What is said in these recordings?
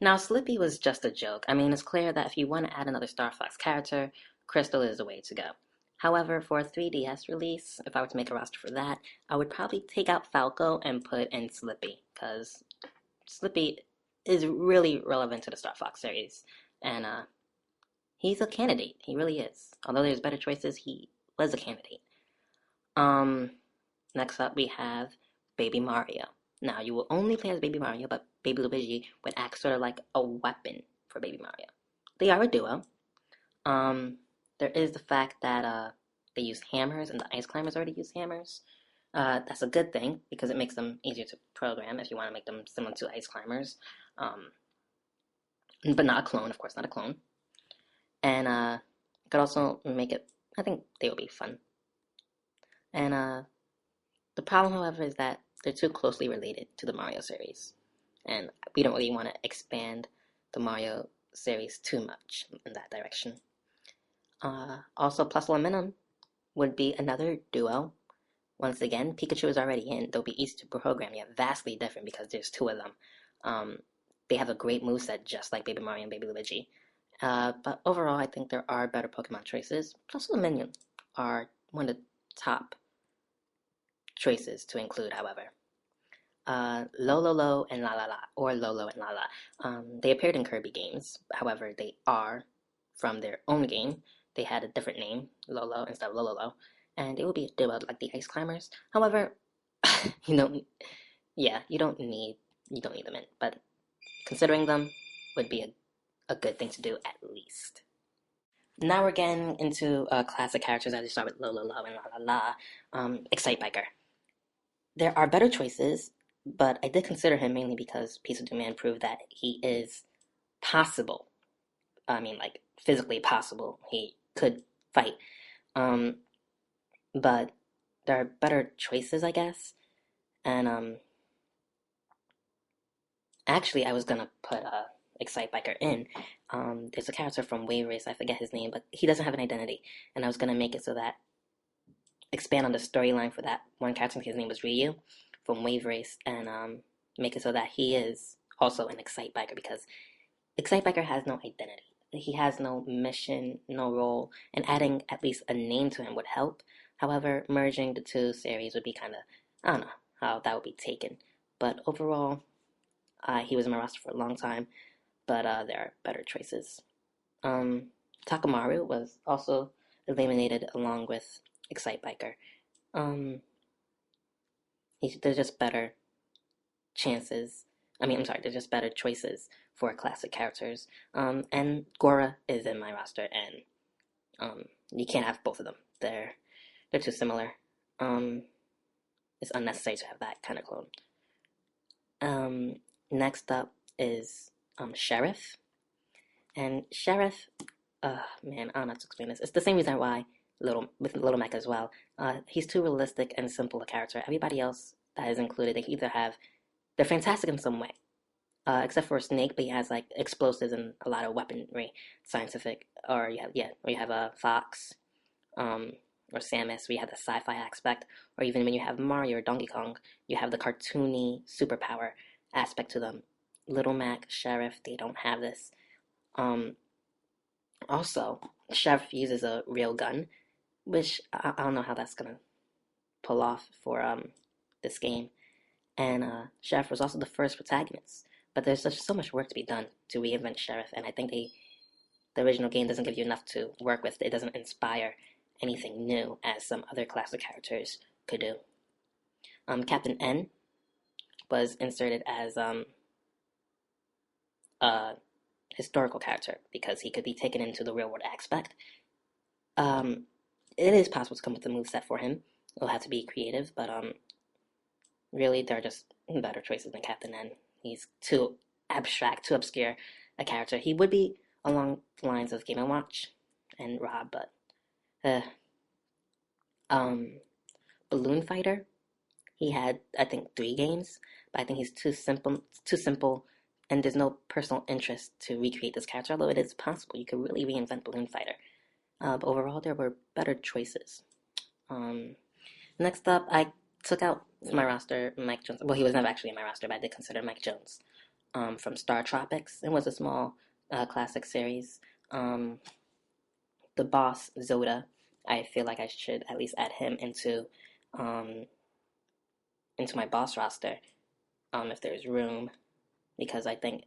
Now, Slippy was just a joke. I mean, it's clear that if you want to add another Star Fox character, Crystal is the way to go. However, for a 3DS release, if I were to make a roster for that, I would probably take out Falco and put in Slippy, because Slippy is really relevant to the Star Fox series. And he's a candidate. He really is. Although there's better choices, he was a candidate. Um, Next up we have Baby Mario. Now you will only play as Baby Mario, but Baby Luigi would act sort of like a weapon for Baby Mario. They are a duo. Um, there is the fact that they use hammers, and the Ice Climbers already use hammers. That's a good thing because it makes them easier to program if you want to make them similar to Ice Climbers, um, but not a clone, of course, not a clone. And could also make it. I think they will be fun. And the problem, however, is that they're too closely related to the Mario series, and we don't really want to expand the Mario series too much in that direction. Also, Plus Minimum would be another duo. Once again, Pikachu is already in. They'll be easy to program, yet vastly different because there's two of them. Um, they have a great moveset just like Baby Mario and Baby Luigi. But overall, I think there are better Pokemon choices. Plus Minion are one of the top choices to include, however. Lolo and La La La, or Lolo and La La. They appeared in Kirby games, however, they are from their own game. They had a different name, Lolo instead of Lololo, and they will be dubbed like the Ice Climbers. However, you don't, yeah, you don't need them in, but considering them would be a good thing to do at least. Now we're getting into classic characters as you start with Lolo and La La La. Excite Biker. There are better choices, but I did consider him mainly because Piece of Doom Man proved that he is possible. I mean, like, physically possible. He could fight. Um, but there are better choices, I guess. And actually, I was gonna put Excite Biker in. There's a character from Wave Race, I forget his name, but he doesn't have an identity. And I was gonna make it so that expand on the storyline for that one character. His name was Ryu from Wave Race, and make it so that he is also an Excite Biker because Excite Biker has no identity. He has no mission, no role, and adding at least a name to him would help. However, merging the two series would be kind of, I don't know how that would be taken. But overall, he was in my roster for a long time, but there are better choices. Um, Takamaru was also eliminated along with Excite Biker. Um, there's just better chances. I'm sorry, there's just better choices for classic characters. And Gora is in my roster, and you can't have both of them. They're too similar. Um, it's unnecessary to have that kind of clone. Next up is Sheriff, and Sheriff. Man, I don't know how to explain this. It's the same reason why Little Mac as well. He's too realistic and simple a character. Everybody else that is included, they're fantastic in some way. Except for Snake, but he has like explosives and a lot of weaponry, scientific. Or you have a Fox, or Samus, where you have the sci-fi aspect. Or even when you have Mario or Donkey Kong, you have the cartoony superpower aspect to them. Little Mac, Sheriff, they don't have this. Um, Also, Sheriff uses a real gun, which I don't know how that's gonna pull off for this game. And Sheriff was also the first protagonist. But there's so much work to be done to reinvent Sheriff, and I think the original game doesn't give you enough to work with. It doesn't inspire anything new as some other classic characters could do. Captain N was inserted as a historical character because he could be taken into the real world aspect. Um, it is possible to come up with a moveset for him. It'll have to be creative, but really, there are just better choices than Captain N. He's too abstract, too obscure a character. He would be along the lines of Game & Watch and Rob, but uh, Balloon Fighter. He had, I think, 3 games, but I think he's too simple, and there's no personal interest to recreate this character. Although it is possible, you could really reinvent Balloon Fighter. But overall, there were better choices. Um, Next up, I took out my roster Mike Jones. Well, he was never actually in my roster, but I did consider Mike Jones. from Star Tropics. It was a small classic series. Um, the boss Zoda, I feel like I should at least add him um, into my boss roster if there's room, because I think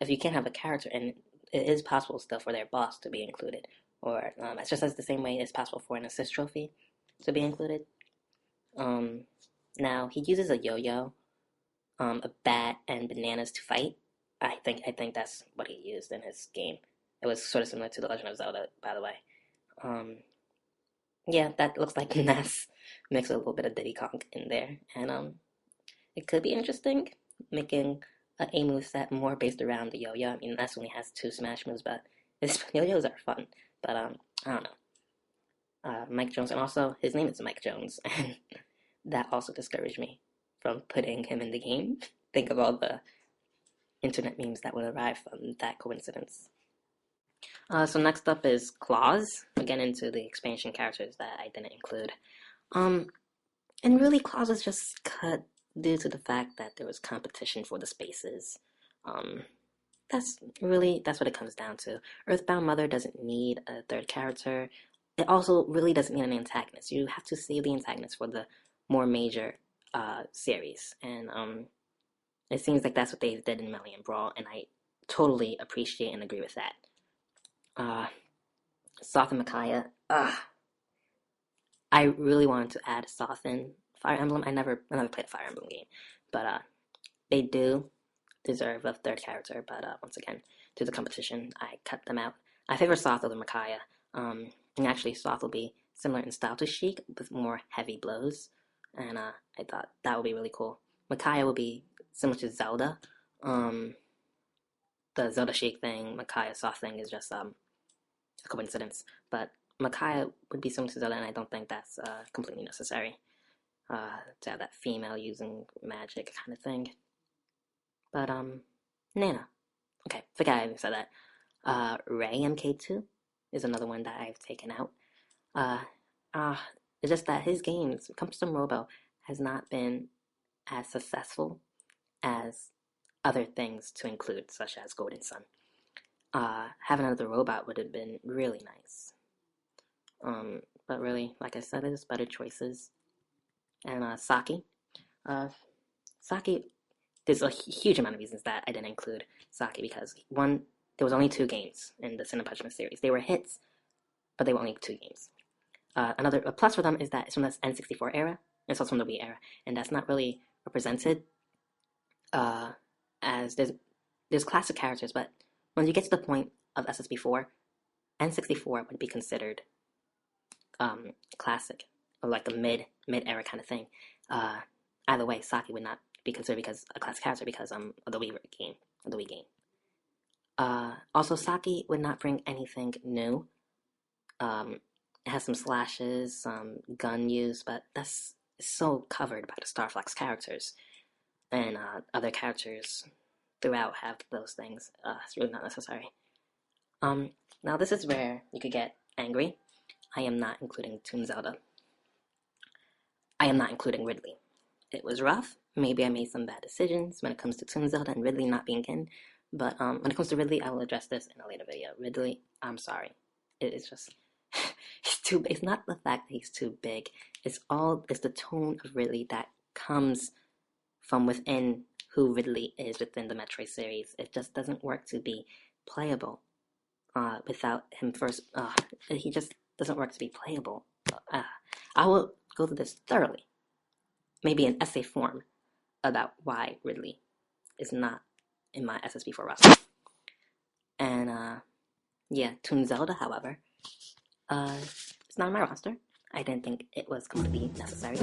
if you can't have a character, and it is possible still for their boss to be included, or it's just as the same way it's possible for an assist trophy to be included. Um, Now he uses a yo-yo, a bat, and bananas to fight. I think that's what he used in his game. It was sort of similar to The Legend of Zelda, by the way. Um, yeah, that looks like Ness mixed with a little bit of Diddy Kong in there, and it could be interesting making a move set more based around the yo-yo. I mean, Ness only has two smash moves, but his yo-yos are fun. But I don't know. Mike Jones, and also his name is Mike Jones, and that also discouraged me from putting him in the game. Think of all the internet memes that would arrive from that coincidence. So next up is Claus. Again, into the expansion characters that I didn't include. Um, and really, Claus was just cut due to the fact that there was competition for the spaces. Um, that's what it comes down to. Earthbound Mother doesn't need a third character. It also really doesn't need an antagonist. You have to save the antagonist for the more major series, and it seems like that's what they did in Melee and Brawl, and I totally appreciate and agree with that. Uh, Soth and Micaiah. I really wanted to add Soth in Fire Emblem. I never played a Fire Emblem game, but they do deserve a third character. But once again, due to the competition, I cut them out. I favor Soth over Micaiah. And actually, Soth will be similar in style to Sheik with more heavy blows, and I thought that would be really cool. Micaiah will be similar to Zelda. Um, the Zelda Sheik thing, Micaiah Soth thing is just a coincidence, but Micaiah would be similar to Zelda, and I don't think that's completely necessary to have that female using magic kind of thing. But Nana. Okay, forget I even said that. Ray MK2 is another one that I've taken out. Uh, uh, it's just that his games, Custom Robo, has not been as successful as other things to include, such as Golden Sun. Having another robot would have been really nice. But really, like I said, there's better choices. And Saki. Uh, Saki, there's a huge amount of reasons that I didn't include Saki because one, there was only two games in the Sin and Punishment series. They were hits, but they were only two games. Another plus for them is that it's from the N64 era. It's also from the Wii era, and that's not really represented uh, as there's classic characters, but when you get to the point of SSB4, N64 would be considered classic, or like a mid era kind of thing. Either way, Saki would not be considered because a classic character because of the Wii game. Also, Saki would not bring anything new. It has some slashes, some gun use, but that's so covered by the Star Fox characters, and other characters throughout have those things. It's really not necessary. Now this is where you could get angry. I am not including Toon Zelda. I am not including Ridley. It was rough. Maybe I made some bad decisions when it comes to Toon Zelda and Ridley not being in. But when it comes to Ridley, I will address this in a later video. Ridley, I'm sorry. It's just he's too big. It's not the fact that he's too big. It's the tone of Ridley that comes from within who Ridley is within the Metroid series. It just doesn't work to be playable without him first. He just doesn't work to be playable. I will go through this thoroughly, maybe in essay form, about why Ridley is not in my SSB4 roster. And yeah, Toon Zelda, however, it's not on my roster. I didn't think it was going to be necessary.